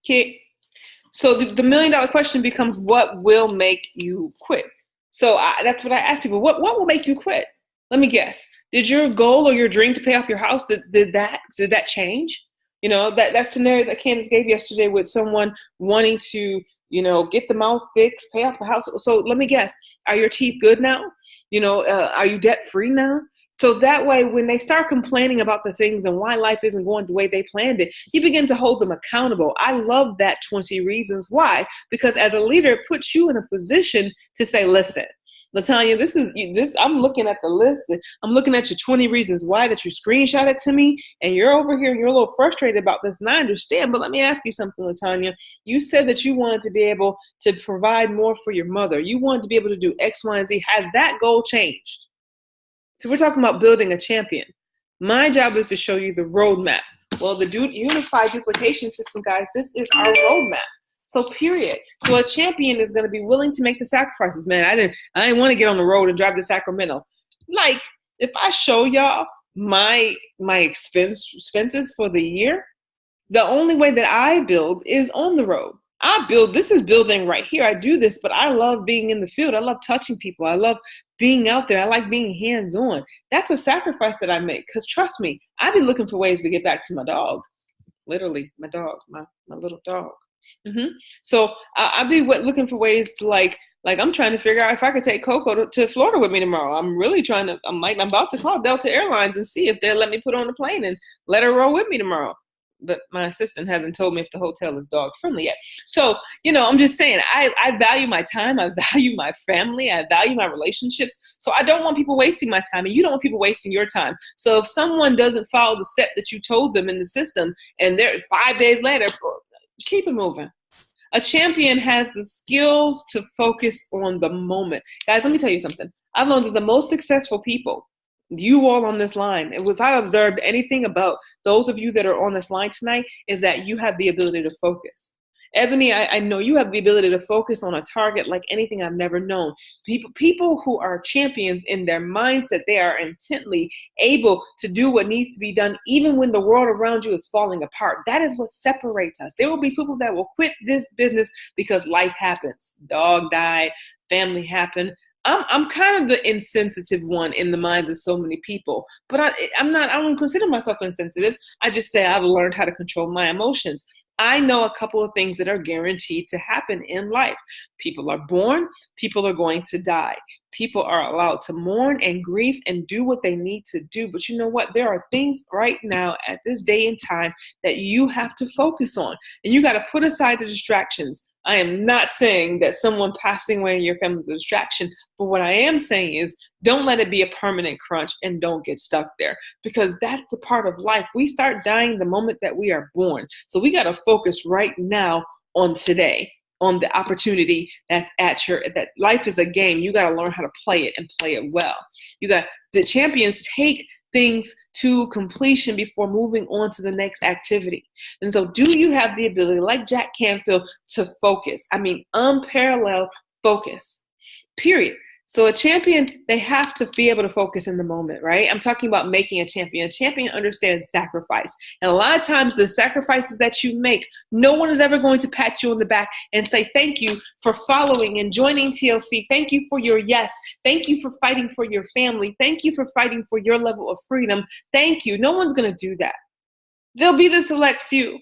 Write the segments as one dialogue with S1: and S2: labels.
S1: Okay. So the million dollar question becomes, what will make you quit? So that's what I ask people. What will make you quit? Let me guess. Did your goal or your dream to pay off your house, did that change? That scenario that Candace gave yesterday with someone wanting to, get the mouth fixed, pay off the house. So let me guess. Are your teeth good now? Are you debt free now? So that way, when they start complaining about the things and why life isn't going the way they planned it, you begin to hold them accountable. I love that 20 reasons why, because as a leader, it puts you in a position to say, listen, Latanya, I'm looking at the list. I'm looking at your 20 reasons why that you screenshot it to me, and you're over here and you're a little frustrated about this, and I understand, but let me ask you something, Latanya. You said that you wanted to be able to provide more for your mother. You wanted to be able to do X, Y, and Z. Has that goal changed? So we're talking about building a champion. My job is to show you the roadmap. Well, the unified duplication system, guys, this is our roadmap. So period. So a champion is going to be willing to make the sacrifices. Man, I didn't want to get on the road and drive to Sacramento. Like, if I show y'all my expenses for the year, the only way that I build is on the road. This is building right here. I do this, but I love being in the field. I love touching people. I love being out there. I like being hands-on. That's a sacrifice that I make, because trust me, I've been looking for ways to get back to my dog. Literally, my dog, my little dog. So I'll be looking for ways to like I'm trying to figure out if I could take Coco to Florida with me tomorrow. I'm about to call Delta Airlines and see if they'll let me put her on the plane and let her roll with me tomorrow. But my assistant hasn't told me if the hotel is dog friendly yet. So, I'm just saying, I value my time. I value my family. I value my relationships. So I don't want people wasting my time, and you don't want people wasting your time. So if someone doesn't follow the step that you told them in the system, and they're 5 days later, keep it moving. A champion has the skills to focus on the moment. Guys, let me tell you something. I've learned that the most successful people, you all on this line, and if I observed anything about those of you that are on this line tonight, is that you have the ability to focus. Ebony, I know you have the ability to focus on a target like anything I've never known. People who are champions in their mindset, they are intently able to do what needs to be done, even when the world around you is falling apart. That is what separates us. There will be people that will quit this business because life happens. Dog died, family happened. I'm kind of the insensitive one in the minds of so many people, but I don't consider myself insensitive. I just say I've learned how to control my emotions. I know a couple of things that are guaranteed to happen in life. People are born, people are going to die. People are allowed to mourn and grieve and do what they need to do. But you know what? There are things right now at this day and time that you have to focus on. And you got to put aside the distractions. I am not saying that someone passing away in your family is a distraction, but what I am saying is don't let it be a permanent crunch and don't get stuck there, because that's the part of life. We start dying the moment that we are born. So we got to focus right now on today, on the opportunity that's that life is a game. You got to learn how to play it and play it well. The champions take things to completion before moving on to the next activity. And so do you have the ability, like Jack Canfield, to focus? I mean, unparalleled focus, period. So a champion, they have to be able to focus in the moment, right? I'm talking about making a champion. A champion understands sacrifice. And a lot of times the sacrifices that you make, no one is ever going to pat you on the back and say, thank you for following and joining TLC. Thank you for your yes. Thank you for fighting for your family. Thank you for fighting for your level of freedom. Thank you. No one's going to do that. There'll be the select few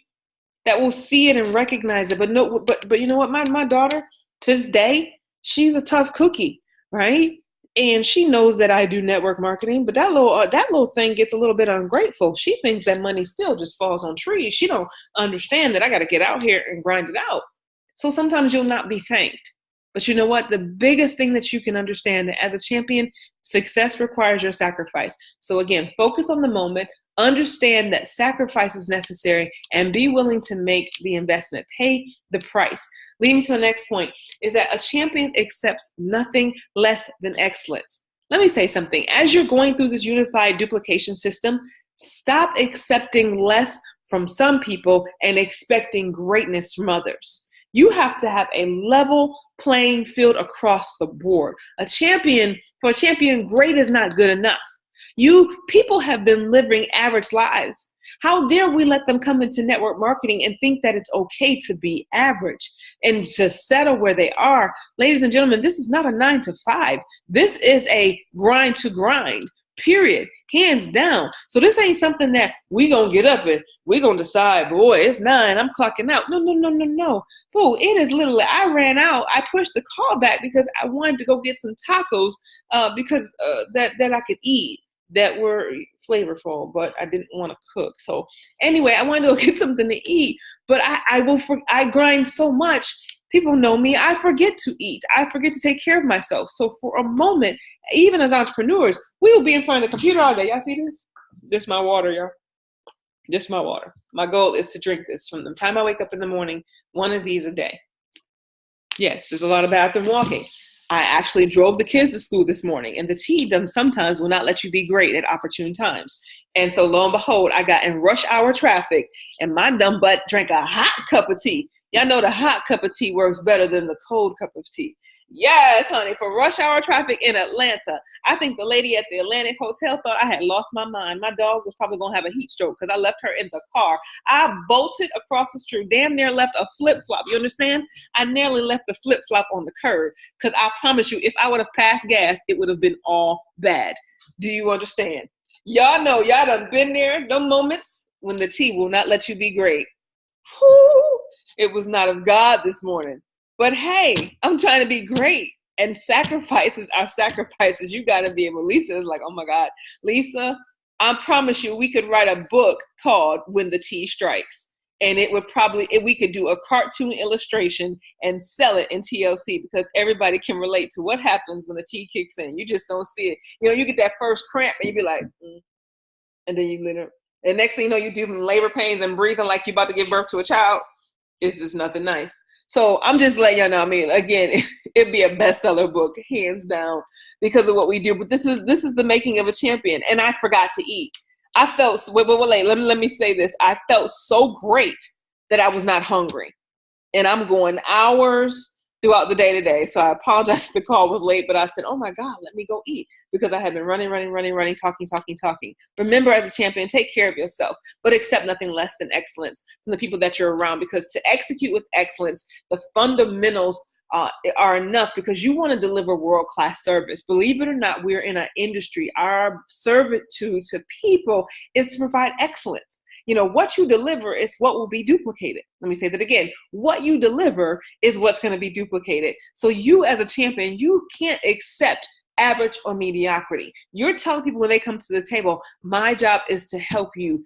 S1: that will see it and recognize it. But you know what? My daughter, to this day, she's a tough cookie. Right? And she knows that I do network marketing, but that little thing gets a little bit ungrateful. She thinks that money still just falls on trees. She don't understand that I got to get out here and grind it out. So sometimes you'll not be thanked. But you know what? The biggest thing that you can understand, that as a champion, success requires your sacrifice. So again, focus on the moment, understand that sacrifice is necessary, and be willing to make the investment. Pay the price. Leading to the next point is that a champion accepts nothing less than excellence. Let me say something. As you're going through this unified duplication system, stop accepting less from some people and expecting greatness from others. You have to have a level playing field across the board. For a champion, great is not good enough. People have been living average lives How dare we let them come into network marketing and think that it's okay to be average and to settle where they are? Ladies and gentlemen, this is not a 9 to 5. This is a grind to grind, period, hands down. So this ain't something that we gonna get up and we gonna decide, boy, it's 9, I'm clocking out. No, no, no, no, no. Boo, it is literally, I ran out. I pushed the call back because I wanted to go get some tacos because that I could eat that were flavorful, but I didn't want to cook. So anyway, I wanted to go get something to eat, but I grind so much. People know me. I forget to eat. I forget to take care of myself. So for a moment, even as entrepreneurs, we will be in front of the computer all day. Y'all see this? This is my water, y'all. This is my water. My goal is to drink this from the time I wake up in the morning, one of these a day. Yes, there's a lot of bathroom walking. I actually drove the kids to school this morning, and the tea sometimes will not let you be great at opportune times. And so lo and behold, I got in rush hour traffic, and my dumb butt drank a hot cup of tea. Y'all know the hot cup of tea works better than the cold cup of tea. Yes, honey, for rush hour traffic in Atlanta. I think the lady at the Atlantic Hotel thought I had lost my mind. My dog was probably going to have a heat stroke because I left her in the car. I bolted across the street, damn near left a flip-flop. You understand? I nearly left the flip-flop on the curb because I promise you, if I would have passed gas, it would have been all bad. Do you understand? Y'all know, y'all done been there, the moments when the tea will not let you be great. Whoo! It was not of God this morning. But hey, I'm trying to be great, and sacrifices are sacrifices. You got to be able. Lisa is like, oh my God, Lisa, I promise you, we could write a book called When the Tea Strikes, and it would probably, we could do a cartoon illustration and sell it in TLC because everybody can relate to what happens when the tea kicks in. You just don't see it. You know, you get that first cramp and you be like, and then you literally, and next thing you know, you do labor pains and breathing like you're about to give birth to a child. It's just nothing nice. So I'm just letting y'all know, I mean, again, it'd be a bestseller book, hands down, because of what we do. But this is the making of a champion. And I forgot to eat. I felt, wait, let me say this. I felt so great that I was not hungry. And I'm going hours throughout the day today. So I apologize if the call was late, but I said, oh my God, let me go eat because I had been running, talking. Remember, as a champion, take care of yourself, but accept nothing less than excellence from the people that you're around, because to execute with excellence, the fundamentals are enough because you want to deliver world-class service. Believe it or not, we're in an industry. Our servitude to people is to provide excellence. You know, what you deliver is what will be duplicated. Let me say that again. What you deliver is what's going to be duplicated. So you as a champion, you can't accept average or mediocrity. You're telling people when they come to the table, my job is to help you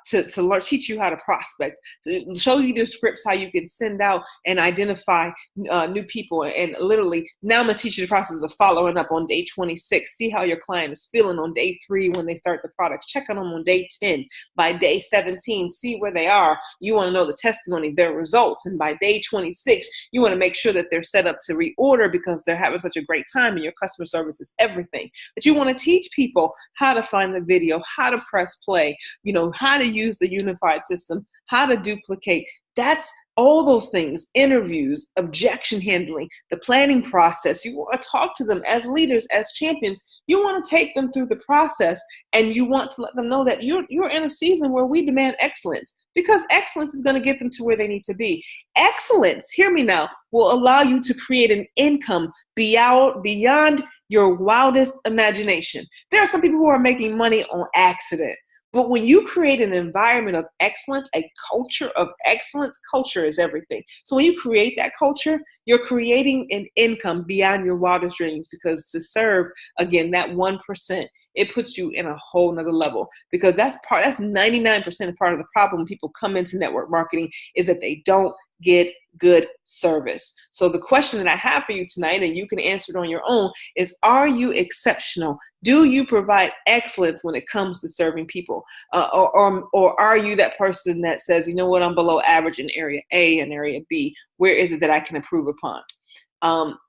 S1: to learn, teach you how to prospect, to show you the scripts, how you can send out and identify new people. And literally, now I'm going to teach you the process of following up on day 26. See how your client is feeling on day 3 when they start the product. Check on them on day 10. By day 17, see where they are. You want to know the testimony, their results. And by day 26, you want to make sure that they're set up to reorder because they're having such a great time and your customer service is everything. But you want to teach people how to find the video, how to press play, you know, how to use the unified system, how to duplicate. That's all those things, interviews, objection handling, the planning process. You want to talk to them as leaders, as champions. You want to take them through the process, and you want to let them know that you're in a season where we demand excellence, because excellence is going to get them to where they need to be. Excellence, hear me now, will allow you to create an income beyond your wildest imagination. There are some people who are making money on accident. But when you create an environment of excellence, a culture of excellence, culture is everything. So when you create that culture, you're creating an income beyond your wildest dreams, because to serve, again, that 1%, it puts you in a whole nother level, because that's 99% of part of the problem. People come into network marketing is that they don't get good service. So the question that I have for you tonight, and you can answer it on your own, is, are you exceptional? Do you provide excellence when it comes to serving people? Or are you that person that says, you know what, I'm below average in area A and area B. Where is it that I can improve upon?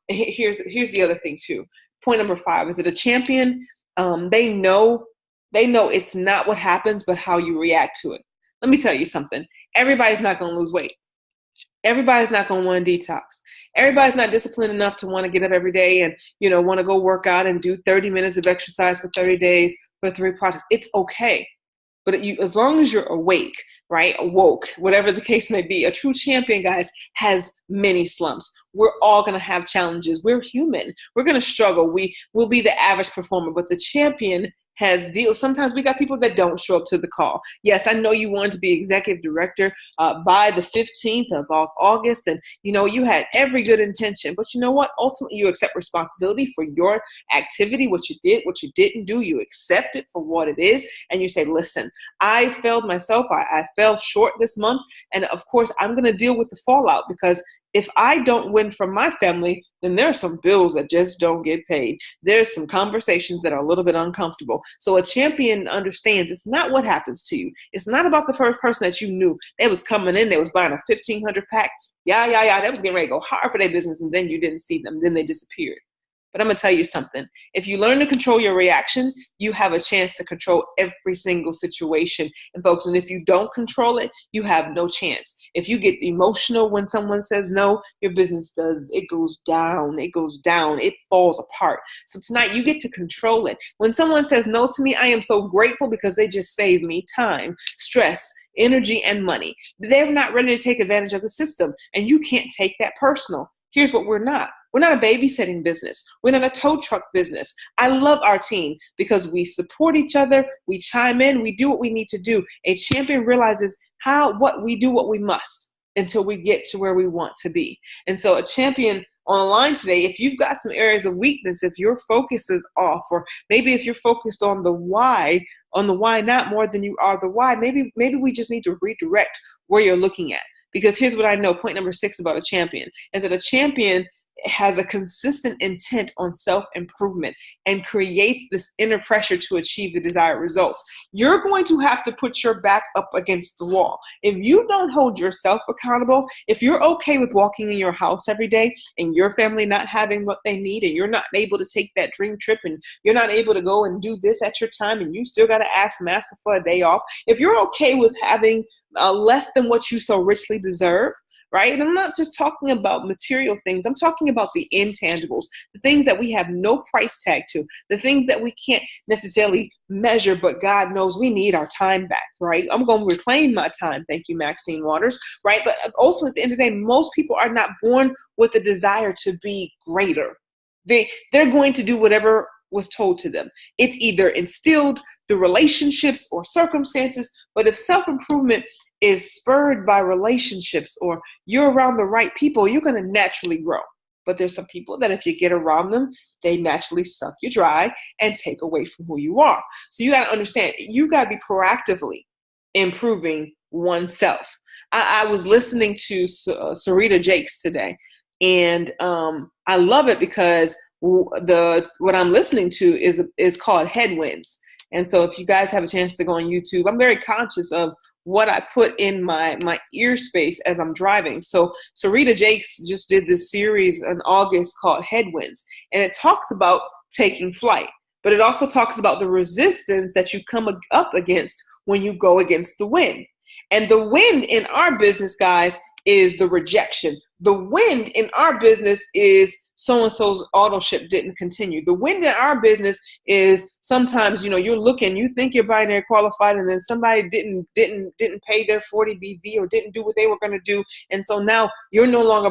S1: Here's the other thing too. Point number 5 is that a champion, they know it's not what happens, but how you react to it. Let me tell you something. Everybody's not going to lose weight. Everybody's not going to want to detox. Everybody's not disciplined enough to want to get up every day and, you know, want to go work out and do 30 minutes of exercise for 30 days for 3 products. It's okay. But as long as you're awake, right, awoke, whatever the case may be, a true champion, guys, has many slumps. We're all going to have challenges. We're human. We're going to struggle. We will be the average performer, but the champion has deals. Sometimes we got people that don't show up to the call. Yes, I know you wanted to be executive director by the 15th of August, and you had every good intention, but you know what? Ultimately, you accept responsibility for your activity, what you did, what you didn't do. You accept it for what it is, and you say, listen, I failed myself. I fell short this month, and of course, I'm going to deal with the fallout, because if I don't win from my family, then there are some bills that just don't get paid. There's some conversations that are a little bit uncomfortable. So a champion understands it's not what happens to you. It's not about the first person that you knew. They was coming in, they was buying a 1,500 pack. Yeah. They was getting ready to go hard for their business, and then you didn't see them. Then they disappeared. But I'm going to tell you something. If you learn to control your reaction, you have a chance to control every single situation. And folks, and if you don't control it, you have no chance. If you get emotional when someone says no, your business goes down, it falls apart. So tonight you get to control it. When someone says no to me, I am so grateful, because they just saved me time, stress, energy, and money. They're not ready to take advantage of the system, and you can't take that personal. Here's what we're not. We're not a babysitting business. We're not a tow truck business. I love our team because we support each other. We chime in. We do what we need to do. A champion realizes what we do what we must until we get to where we want to be. And so a champion online today, if you've got some areas of weakness, if your focus is off, or maybe if you're focused on the why not more than you are the why, maybe we just need to redirect where you're looking at. Because here's what I know, point number 6 about a champion, is that a champion has a consistent intent on self-improvement and creates this inner pressure to achieve the desired results. You're going to have to put your back up against the wall. If you don't hold yourself accountable, if you're okay with walking in your house every day and your family not having what they need, and you're not able to take that dream trip, and you're not able to go and do this at your time, and you still got to ask master for a day off, if you're okay with having less than what you so richly deserve, right? And I'm not just talking about material things. I'm talking about the intangibles, the things that we have no price tag to, the things that we can't necessarily measure, but God knows we need our time back, right? I'm going to reclaim my time. Thank you, Maxine Waters, right? But also at the end of the day, most people are not born with the desire to be greater. They're going to do whatever was told to them. It's either instilled through relationships or circumstances, but if self-improvement is spurred by relationships, or you're around the right people, you're going to naturally grow. But there's some people that if you get around them, they naturally suck you dry and take away from who you are. So you got to understand, you got to be proactively improving oneself. I was listening to Sarita Jakes today, and I love it because what I'm listening to is called Headwinds. And so if you guys have a chance to go on YouTube, I'm very conscious of what I put in my ear space as I'm driving. So Sarita Jakes just did this series in August called Headwinds, and it talks about taking flight, but it also talks about the resistance that you come up against when you go against the wind. And the wind in our business, guys, is the rejection. The wind in our business is so-and-so's auto ship didn't continue. The wind in our business is sometimes, you're looking, you think you're binary qualified, and then somebody didn't pay their 40 BV or didn't do what they were going to do. And so now you're no longer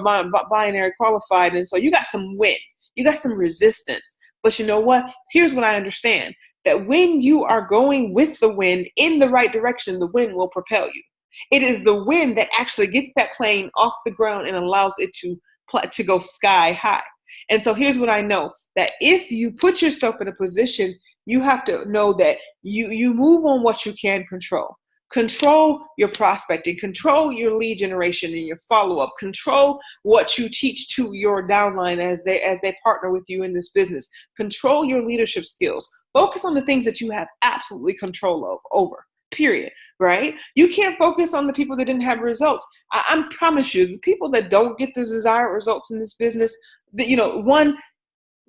S1: binary qualified. And so you got some wind, you got some resistance. But you know what? Here's what I understand, that when you are going with the wind in the right direction, the wind will propel you. It is the wind that actually gets that plane off the ground and allows it to go sky high. And so here's what I know, that if you put yourself in a position, you have to know that you move on what you can control. Control your prospecting, control your lead generation and your follow-up, control what you teach to your downline as they partner with you in this business. Control your leadership skills. Focus on the things that you have absolutely control over. Period. Right? You can't focus on the people that didn't have results. I promise you, the people that don't get the desired results in this business,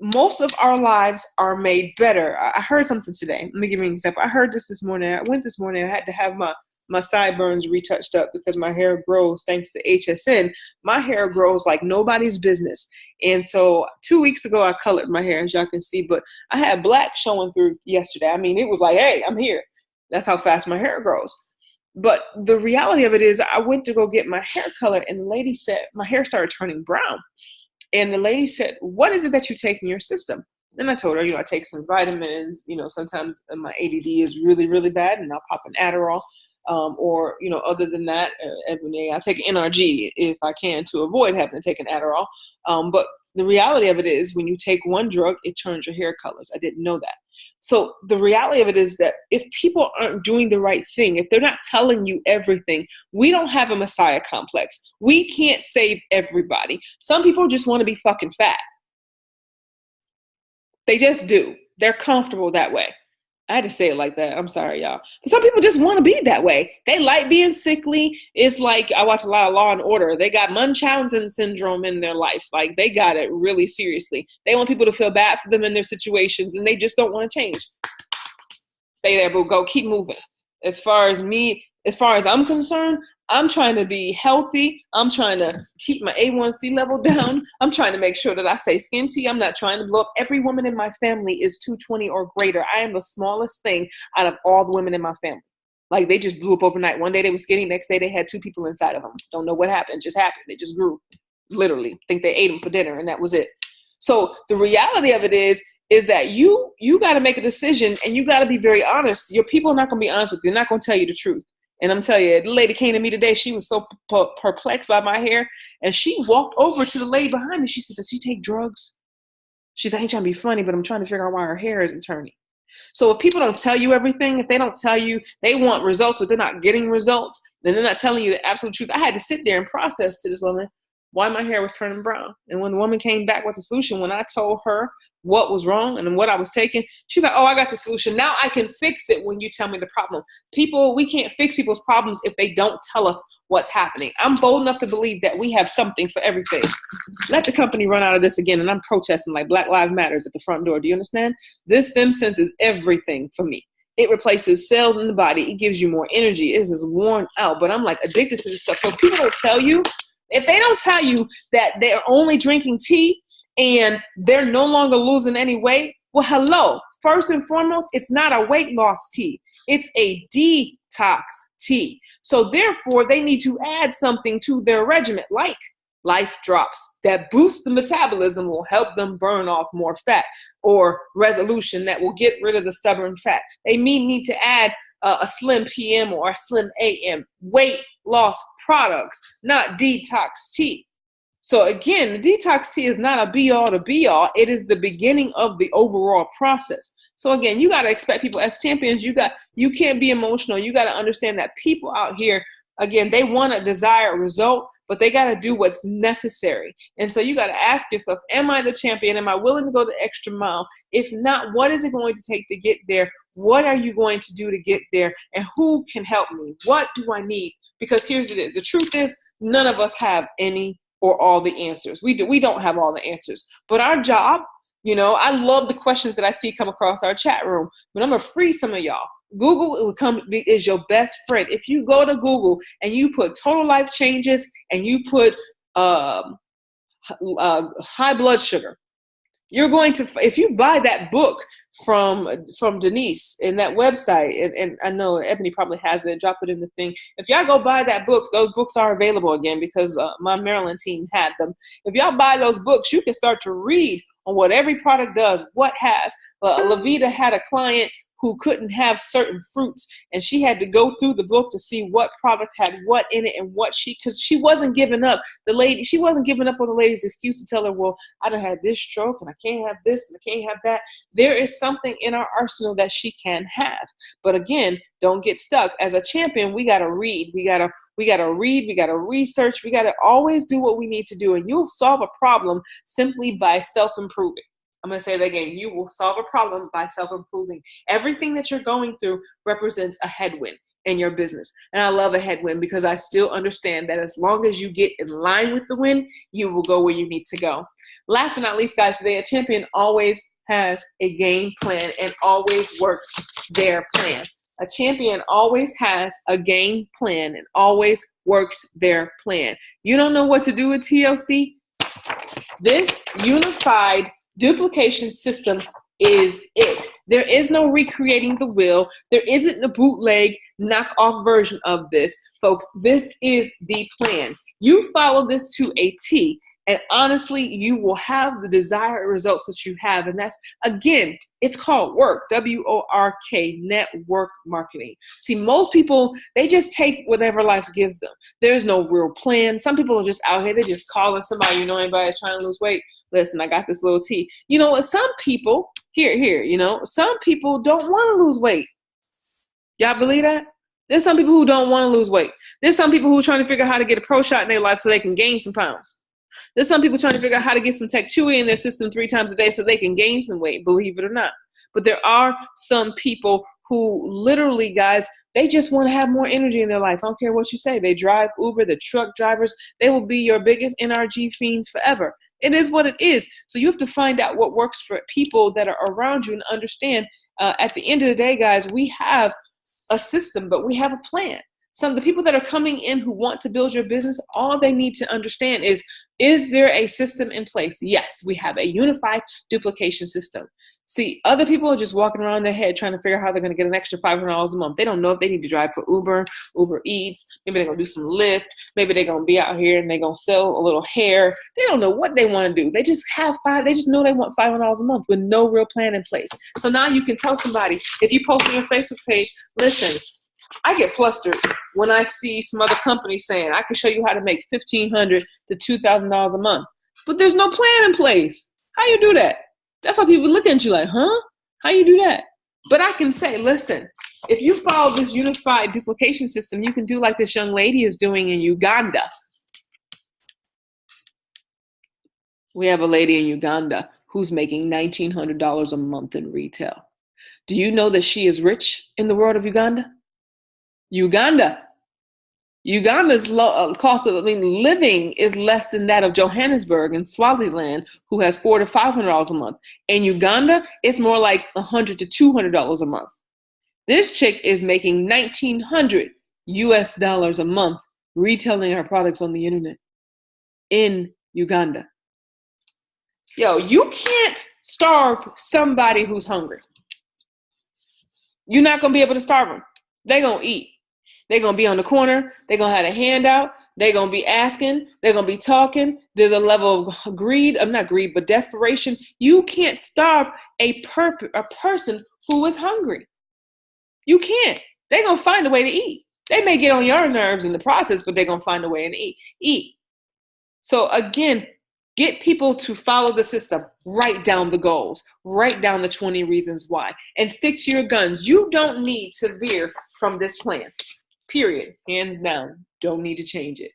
S1: most of our lives are made better. I heard something today. Let me give you an example. I heard this morning. I went this morning. I had to have my sideburns retouched up because my hair grows thanks to HSN. My hair grows like nobody's business. And so 2 weeks ago, I colored my hair, as y'all can see, but I had black showing through yesterday. I mean, it was like, hey, I'm here. That's how fast my hair grows. But the reality of it is I went to go get my hair colored, and the lady said, my hair started turning brown. And the lady said, what is it that you take in your system? And I told her, I take some vitamins, sometimes my ADD is really, really bad, and I'll pop an Adderall. Or, other than that, every day I take an NRG if I can to avoid having to take an Adderall. But the reality of it is when you take one drug, it turns your hair colors. I didn't know that. So the reality of it is that if people aren't doing the right thing, if they're not telling you everything, we don't have a Messiah complex. We can't save everybody. Some people just want to be fucking fat. They just do. They're comfortable that way. I had to say it like that. I'm sorry, y'all. But some people just want to be that way. They like being sickly. It's like I watch a lot of Law and Order. They got Munchausen syndrome in their life. Like they got it really seriously. They want people to feel bad for them in their situations, and they just don't want to change. Stay there, boo. Go. Keep moving. As far as I'm concerned, I'm trying to be healthy. I'm trying to keep my A1C level down. I'm trying to make sure that I stay skinty. I'm not trying to blow up. Every woman in my family is 220 or greater. I am the smallest thing out of all the women in my family. Like they just blew up overnight. One day they were skinny. Next day they had 2 people inside of them. Don't know what happened. It just happened. It just grew. Literally. Think they ate them for dinner and that was it. So the reality of it is that you got to make a decision, and you got to be very honest. Your people are not going to be honest with you. They're not going to tell you the truth. And I'm telling you, the lady came to me today. She was so perplexed by my hair. And she walked over to the lady behind me. She said, does she take drugs? She said, I ain't trying to be funny, but I'm trying to figure out why her hair isn't turning. So if people don't tell you everything, if they don't tell you they want results, but they're not getting results, then they're not telling you the absolute truth. I had to sit there and process to this woman why my hair was turning brown. And when the woman came back with the solution, when I told her what was wrong and what I was taking, she's like, oh, I got the solution. Now I can fix it when you tell me the problem. We can't fix people's problems if they don't tell us what's happening. I'm bold enough to believe that we have something for everything. Let the company run out of this again, and I'm protesting like Black Lives Matters at the front door. Do you understand? This stem sense is everything for me. It replaces cells in the body. It gives you more energy. It is worn out, but I'm like addicted to this stuff. So people don't tell you, if they don't tell you that they're only drinking tea and they're no longer losing any weight, well, hello. First and foremost, it's not a weight loss tea. It's a detox tea. So therefore, they need to add something to their regimen, like Life Drops, that boosts the metabolism, will help them burn off more fat, or Resolution, that will get rid of the stubborn fat. They need to add a Slim PM or a Slim AM, weight loss products, not detox tea. So again, the detox tea is not a be-all to be-all. It is the beginning of the overall process. So again, you got to expect people as champions. You can't be emotional. You got to understand that people out here, again, they want a desired result, but they got to do what's necessary. And so you got to ask yourself, am I the champion? Am I willing to go the extra mile? If not, what is it going to take to get there? What are you going to do to get there? And who can help me? What do I need? Because here's it is. The truth is, none of us have any or all the answers. We don't have all the answers. But our job, I love the questions that I see come across our chat room. But I'm going to free some of y'all. Google is your best friend. If you go to Google and you put total life changes and you put high blood sugar, you're going to, if you buy that book from Denise in that website, and I know Ebony probably has it, drop it in the thing. If y'all go buy that book, those books are available again because my Maryland team had them. If y'all buy those books, you can start to read on what every product does, what has. Lavita had a client who couldn't have certain fruits, and she had to go through the book to see what product had what in it and because she wasn't giving up. She wasn't giving up on the lady's excuse to tell her, well, I done had this stroke and I can't have this and I can't have that. There is something in our arsenal that she can have. But again, don't get stuck. As a champion, we got to read. We got to read. We got to research. We got to always do what we need to do. And you'll solve a problem simply by self-improving. I'm going to say that again. You will solve a problem by self-improving. Everything that you're going through represents a headwind in your business. And I love a headwind because I still understand that as long as you get in line with the wind, you will go where you need to go. Last but not least, guys, today, a champion always has a game plan and always works their plan. A champion always has a game plan and always works their plan. You don't know what to do with TLC? This unified duplication system is it. There is no recreating the wheel. There isn't a bootleg knockoff version of this, folks. This is the plan. You follow this to a T, and honestly, you will have the desired results that you have. And that's, again, it's called work, W-O-R-K, network marketing. See, most people, they just take whatever life gives them. There's no real plan. Some people are just out here, they're just calling somebody, anybody's trying to lose weight. Listen, I got this little tea. Some people, some people don't want to lose weight. Y'all believe that? There's some people who don't want to lose weight. There's some people who are trying to figure out how to get a pro shot in their life so they can gain some pounds. There's some people trying to figure out how to get some Tech Chewy in their system 3 times a day so they can gain some weight, believe it or not. But there are some people who literally, guys, they just want to have more energy in their life. I don't care what you say. They drive Uber, the truck drivers. They will be your biggest NRG fiends forever. It is what it is. So you have to find out what works for people that are around you and understand at the end of the day, guys, we have a system, but we have a plan. Some of the people that are coming in who want to build your business, all they need to understand is there a system in place? Yes, we have a unified duplication system. See, other people are just walking around their head trying to figure out how they're going to get an extra $500 a month. They don't know if they need to drive for Uber, Uber Eats. Maybe they're going to do some Lyft. Maybe they're going to be out here and they're going to sell a little hair. They don't know what they want to do. They just they just know they want $500 a month with no real plan in place. So now you can tell somebody, if you post on your Facebook page, listen, I get flustered when I see some other companies saying, I can show you how to make $1,500 to $2,000 a month. But there's no plan in place. How you do that? That's why people look at you like, huh? How you do that? But I can say, listen, if you follow this unified duplication system, you can do like this young lady is doing in Uganda. We have a lady in Uganda who's making $1,900 a month in retail. Do you know that she is rich in the world of Uganda? Uganda's cost of living is less than that of Johannesburg and Swaziland, who has $400 to $500 a month. In Uganda, it's more like $100 to $200 a month. This chick is making $1,900 US a month retailing her products on the internet in Uganda. Yo, you can't starve somebody who's hungry. You're not going to be able to starve them. They're going to eat. They're going to be on the corner. They're going to have a handout. They're going to be asking. They're going to be talking. There's a level of greed, not greed, but desperation. You can't starve a person who is hungry. You can't. They're going to find a way to eat. They may get on your nerves in the process, but they're going to find a way to eat. So again, get people to follow the system. Write down the goals. Write down the 20 reasons why. And stick to your guns. You don't need to veer from this plan. Period. Hands down. Don't need to change it.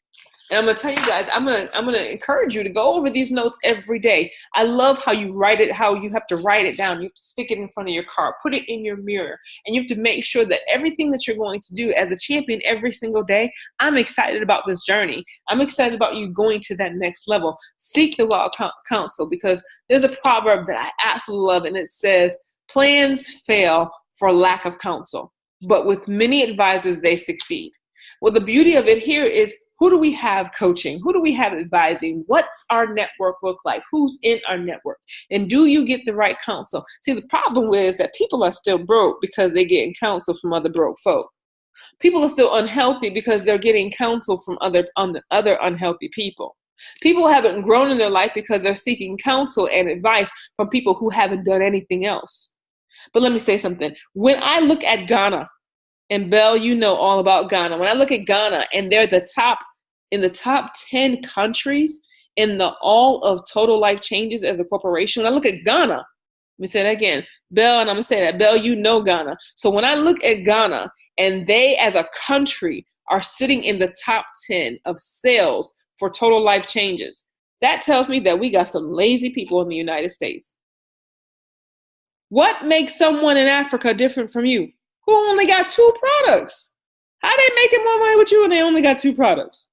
S1: And I'm going to tell you guys, I'm going to encourage you to go over these notes every day. I love how you write it, how you have to write it down. You have to stick it in front of your car, put it in your mirror, and you have to make sure that everything that you're going to do as a champion every single day, I'm excited about this journey. I'm excited about you going to that next level. Seek the wild counsel, because there's a proverb that I absolutely love, and it says, plans fail for lack of counsel, but with many advisors, they succeed. Well, the beauty of it here is, who do we have coaching? Who do we have advising? What's our network look like? Who's in our network? And do you get the right counsel? See, the problem is that people are still broke because they're getting counsel from other broke folk. People are still unhealthy because they're getting counsel from other unhealthy people. People haven't grown in their life because they're seeking counsel and advice from people who haven't done anything else. But let me say something. When I look at Ghana, and Belle, you know all about Ghana. When I look at Ghana, and they're in the top 10 countries in the all of total life changes as a corporation. When I look at Ghana, let me say that again, Belle, and I'm gonna say that, Belle, you know Ghana. So when I look at Ghana, and they as a country are sitting in the top 10 of sales for total life changes, that tells me that we got some lazy people in the United States. What makes someone in Africa different from you, who only got 2 products? How they making more money with you when they only got 2 products?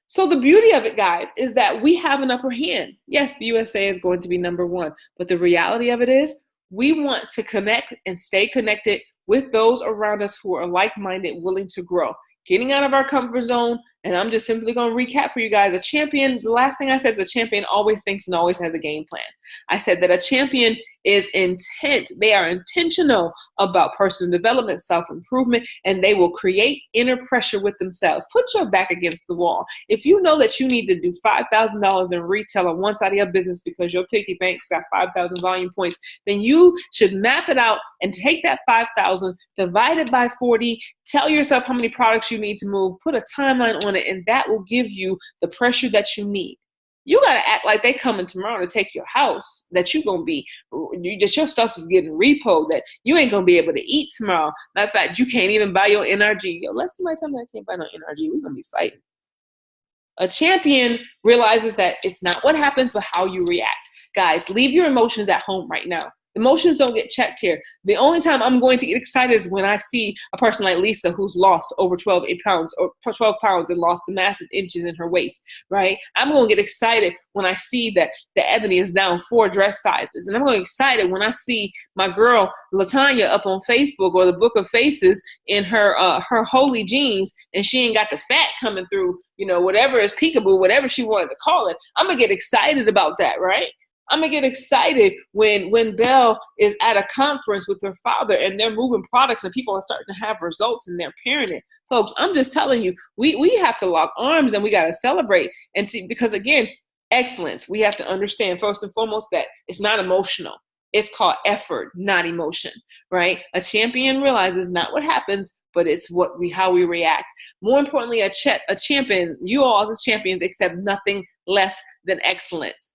S1: So the beauty of it, guys, is that we have an upper hand. Yes, the USA is going to be number 1, but the reality of it is we want to connect and stay connected with those around us who are like-minded, willing to grow, getting out of our comfort zone, And I'm just simply going to recap for you guys. A champion, the last thing I said is a champion always thinks and always has a game plan. I said that a champion is intent. They are intentional about personal development, self-improvement, and they will create inner pressure with themselves. Put your back against the wall. If you know that you need to do $5,000 in retail on one side of your business because your piggy bank's got 5,000 volume points, then you should map it out and take that 5,000, divide it by 40, tell yourself how many products you need to move, put a timeline on it, and that will give you the pressure that you need. You got to act like they coming tomorrow to take your house, that you're going to be, that your stuff is getting repoed, that you ain't going to be able to eat tomorrow. Matter of fact, you can't even buy your NRG. Yo, let somebody tell me I can't buy no NRG. We're going to be fighting. A champion realizes that it's not what happens, but how you react. Guys, leave your emotions at home right now. Emotions don't get checked here. The only time I'm going to get excited is when I see a person like Lisa who's lost over 12 pounds and lost the massive inches in her waist, right? I'm going to get excited when I see that the Ebony is down 4 dress sizes. And I'm going to get excited when I see my girl LaTanya up on Facebook or the Book of Faces in her holy jeans and she ain't got the fat coming through, you know, whatever is peekaboo, whatever she wanted to call it. I'm going to get excited about that, right? I'm going to get excited when Belle is at a conference with her father and they're moving products and people are starting to have results in their parenting. Folks, I'm just telling you, we have to lock arms and we got to celebrate and see, because again, excellence, we have to understand first and foremost that it's not emotional. It's called effort, not emotion, right? A champion realizes not what happens, but it's how we react. More importantly, a champion, you all as champions accept nothing less than excellence.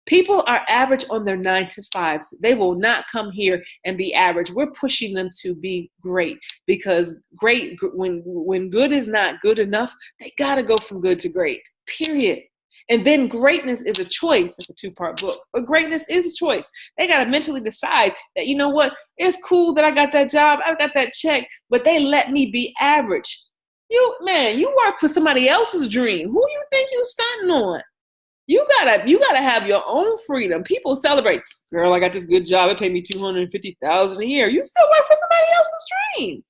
S1: People are average on their 9 to 5s. They will not come here and be average. We're pushing them to be great because great, when good is not good enough, they got to go from good to great, period. And then greatness is a choice. It's a 2-part book, but greatness is a choice. They got to mentally decide that, you know what, it's cool that I got that job, I got that check, but they let me be average. You work for somebody else's dream. Who you think you stunting on? You gotta have your own freedom. People celebrate, girl, I got this good job. It paid me $250,000 a year. You still work for somebody else's dream.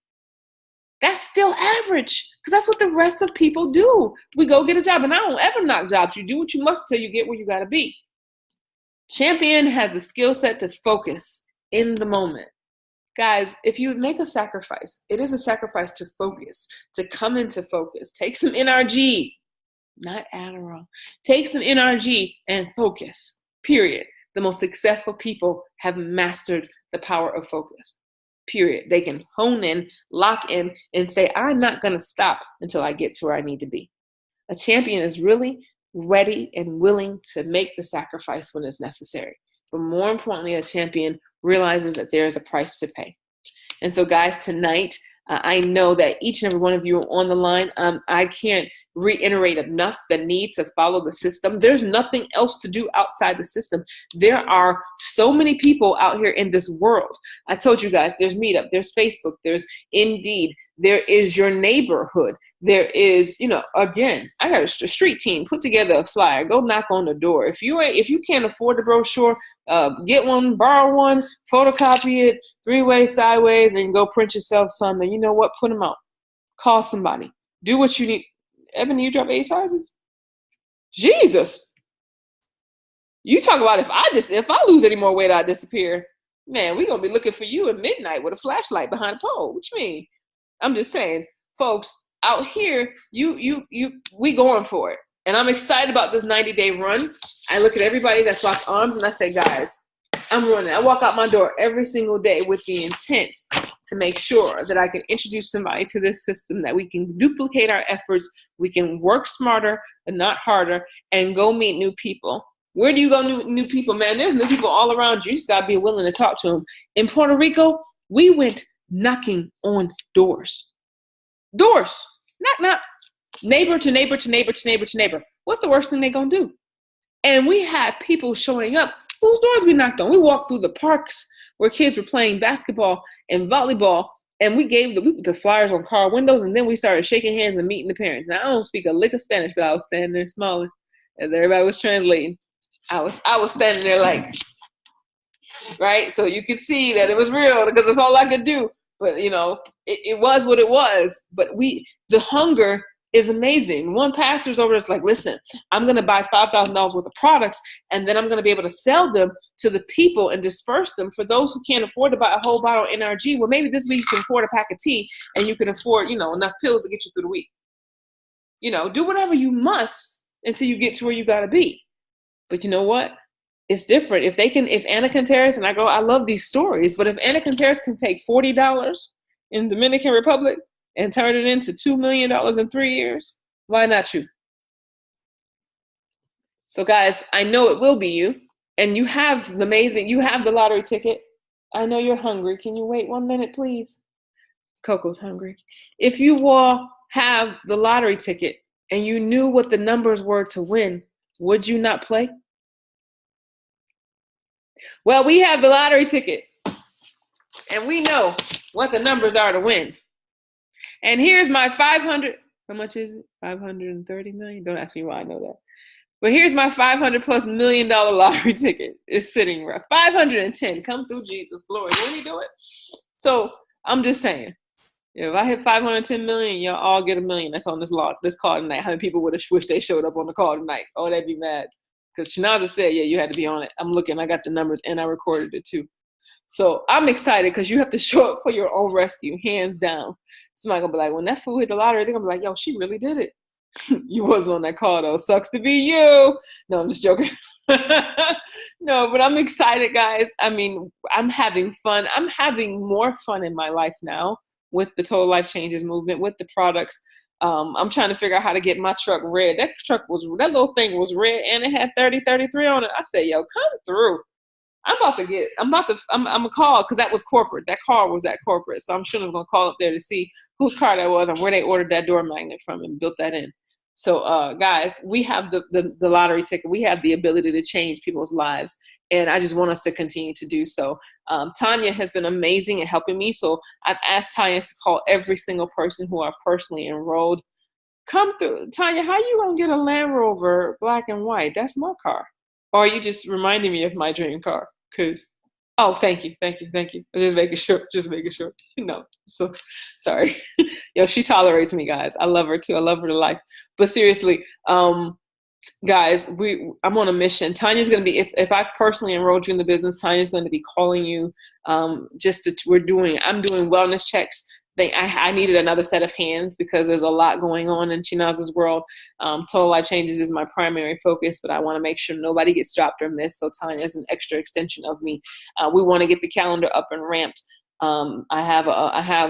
S1: That's still average because that's what the rest of people do. We go get a job, and I don't ever knock jobs. You do what you must till you get where you gotta be. Champion has a skill set to focus in the moment. Guys, if you make a sacrifice, it is a sacrifice to focus, to come into focus. Take some NRG. Not Adderall. Take some NRG and focus, period. The most successful people have mastered the power of focus, period. They can hone in, lock in, and say, I'm not going to stop until I get to where I need to be. A champion is really ready and willing to make the sacrifice when it's necessary. But more importantly, a champion realizes that there is a price to pay. And so, guys, tonight, I know that each and every one of you are on the line. I can't reiterate enough the need to follow the system. There's nothing else to do outside the system. There are so many people out here in this world. I told you guys, there's Meetup, there's Facebook, there's Indeed, there is your neighborhood. There is, again, I got a street team, put together a flyer, go knock on the door. If you can't afford the brochure, get one, borrow one, photocopy it, 3-way, sideways, and go print yourself some. And you know what? Put them out. Call somebody. Do what you need. Ebony, you drop 8 sizes? Jesus. You talk about if I lose any more weight, I disappear. Man, we're going to be looking for you at midnight with a flashlight behind a pole. What you mean? I'm just saying, folks, out here, we going for it. And I'm excited about this 90-day run. I look at everybody that's locked arms and I say, guys, I'm running. I walk out my door every single day with the intent to make sure that I can introduce somebody to this system, that we can duplicate our efforts, we can work smarter and not harder, and go meet new people. Where do you go new people, man? There's new people all around you. You just got to be willing to talk to them. In Puerto Rico, we went knocking on doors. Doors. Knock, knock. Neighbor to neighbor to neighbor to neighbor to neighbor. What's the worst thing they going to do? And we had people showing up whose doors we knocked on. We walked through the parks where kids were playing basketball and volleyball, and we put the flyers on car windows, and then we started shaking hands and meeting the parents. Now, I don't speak a lick of Spanish, but I was standing there smiling as everybody was translating. I was standing there like, right? So you could see that it was real because that's all I could do. But, it was what it was. But the hunger is amazing. One pastor's over there's like, listen, I'm going to buy $5,000 worth of products, and then I'm going to be able to sell them to the people and disperse them for those who can't afford to buy a whole bottle of NRG. Well, maybe this week you can afford a pack of tea, and you can afford, enough pills to get you through the week. Do whatever you must until you get to where you got to be. But you know what? It's different. If Anna Contreras, and I love these stories, but if Anna Contreras can take $40 in Dominican Republic and turn it into $2 million in 3 years, why not you? So guys, I know it will be you, and you have the lottery ticket. I know you're hungry. Can you wait 1 minute, please? Coco's hungry. If you all have the lottery ticket and you knew what the numbers were to win, would you not play? Well, we have the lottery ticket, and we know what the numbers are to win. And here's my 500. How much is it? 530 million? Don't ask me why I know that. But here's my $500+ million lottery ticket. It's sitting right. 510. Come through, Jesus, glory. When we do it. So I'm just saying, if I hit 510 million, y'all all get $1 million. That's on this call tonight. How many people would have wished they showed up on the call tonight? Oh, they'd be mad. Because Shinaza said, yeah, you had to be on it. I'm looking. I got the numbers, and I recorded it too. So I'm excited because you have to show up for your own rescue, hands down. Somebody going to be like, when that fool hit the lottery, they're going to be like, yo, she really did it. You wasn't on that call, though. Sucks to be you. No, I'm just joking. No, but I'm excited, guys. I mean, I'm having fun. I'm having more fun in my life now with the Total Life Changes movement, with the products. I'm trying to figure out how to get my truck red. That little thing was red, and it had 3033 on it. I said, yo, come through. I'm gonna call, because that was corporate. That car was at corporate. So I'm sure I'm gonna call up there to see whose car that was and where they ordered that door magnet from and built that in. So guys, we have the lottery ticket. We have the ability to change people's lives. And I just want us to continue to do so. Tanya has been amazing at helping me. So I've asked Tanya to call every single person who I've personally enrolled. Come through. Tanya, how you gonna get a Land Rover black and white? That's my car. Or are you just reminding me of my dream car? Oh, thank you. Just making sure. No, so sorry. Yo, she tolerates me, guys. I love her too. I love her to life. But seriously, guys, I'm on a mission. Tanya's going to be, if I've personally enrolled you in the business, Tanya's going to be calling you. I'm doing wellness checks. I needed another set of hands because there's a lot going on in Shinaza's world. Total Life Changes is my primary focus, but I want to make sure nobody gets dropped or missed. So Tanya is an extra extension of me. We want to get the calendar up and ramped. I have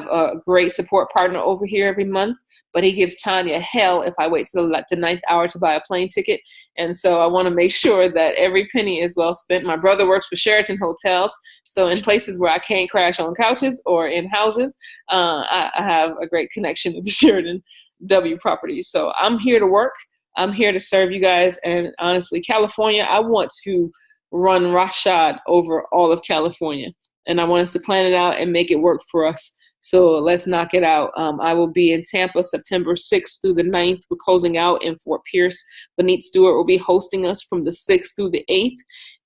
S1: a great support partner over here every month, but he gives Tanya hell if I wait till the 9th hour to buy a plane ticket. And so I want to make sure that every penny is well spent. My brother works for Sheraton Hotels. So in places where I can't crash on couches or in houses, I have a great connection with the Sheraton W properties. So I'm here to work. I'm here to serve you guys. And honestly, California, I want to run Rashad over all of California. And I want us to plan it out and make it work for us. So let's knock it out. I will be in Tampa September 6th through the 9th. We're closing out in Fort Pierce. Benita Stewart will be hosting us from the 6th through the 8th.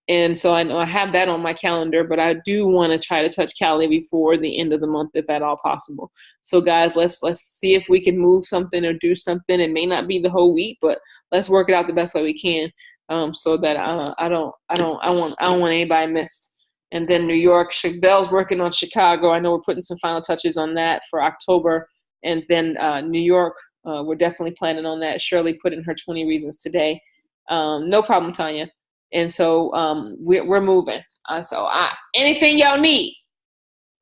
S1: And so I know I have that on my calendar, but I do want to try to touch Cali before the end of the month, if at all possible. So guys, let's see if we can move something or do something. It may not be the whole week, but let's work it out the best way we can, so that I don't want anybody missed. And then New York, Bell's working on Chicago. I know we're putting some final touches on that for October. And then New York, we're definitely planning on that. Shirley put in her 20 reasons today. No problem, Tanya. And so we're moving. Anything y'all need.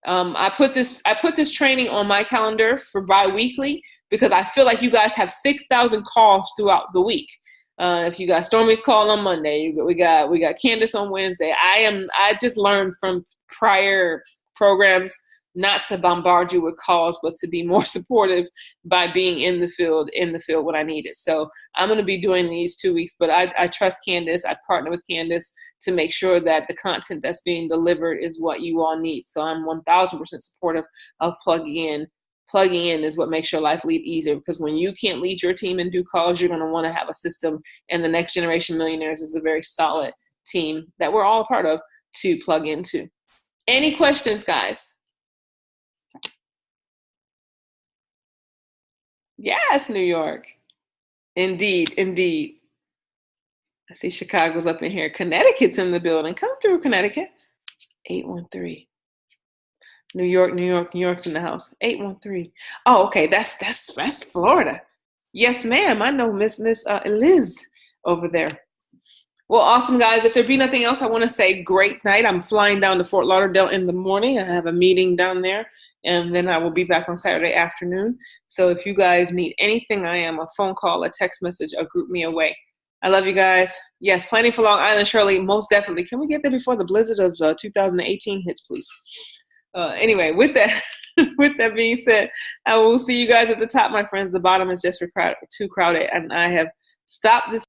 S1: I put this training on my calendar for bi-weekly because I feel like you guys have 6,000 calls throughout the week. If you got Stormy's call on Monday, we got Candace on Wednesday. I just learned from prior programs not to bombard you with calls, but to be more supportive by being in the field when I need it. So I'm going to be doing these 2 weeks, but I trust Candace. I partner with Candace to make sure that the content that's being delivered is what you all need. So I'm 1,000% supportive of plugging in. Plugging in is what makes your life lead easier, because when you can't lead your team and do calls, you're going to want to have a system, and the Next Generation Millionaires is a very solid team that we're all a part of to plug into. Any questions, guys? Yes, New York. Indeed, indeed. I see Chicago's up in here. Connecticut's in the building. Come through, Connecticut. 813. New York, New York, New York's in the house. 813. Oh, okay. That's Florida. Yes, ma'am. I know Miss Liz over there. Well, awesome, guys. If there be nothing else, I want to say great night. I'm flying down to Fort Lauderdale in the morning. I have a meeting down there, and then I will be back on Saturday afternoon. So if you guys need anything, I am a phone call, a text message, or group me away. I love you guys. Yes, planning for Long Island, Shirley, most definitely. Can we get there before the blizzard of 2018 hits, please? Anyway, with that, with that being said, I will see you guys at the top, my friends. The bottom is just too crowded, and I have stopped this.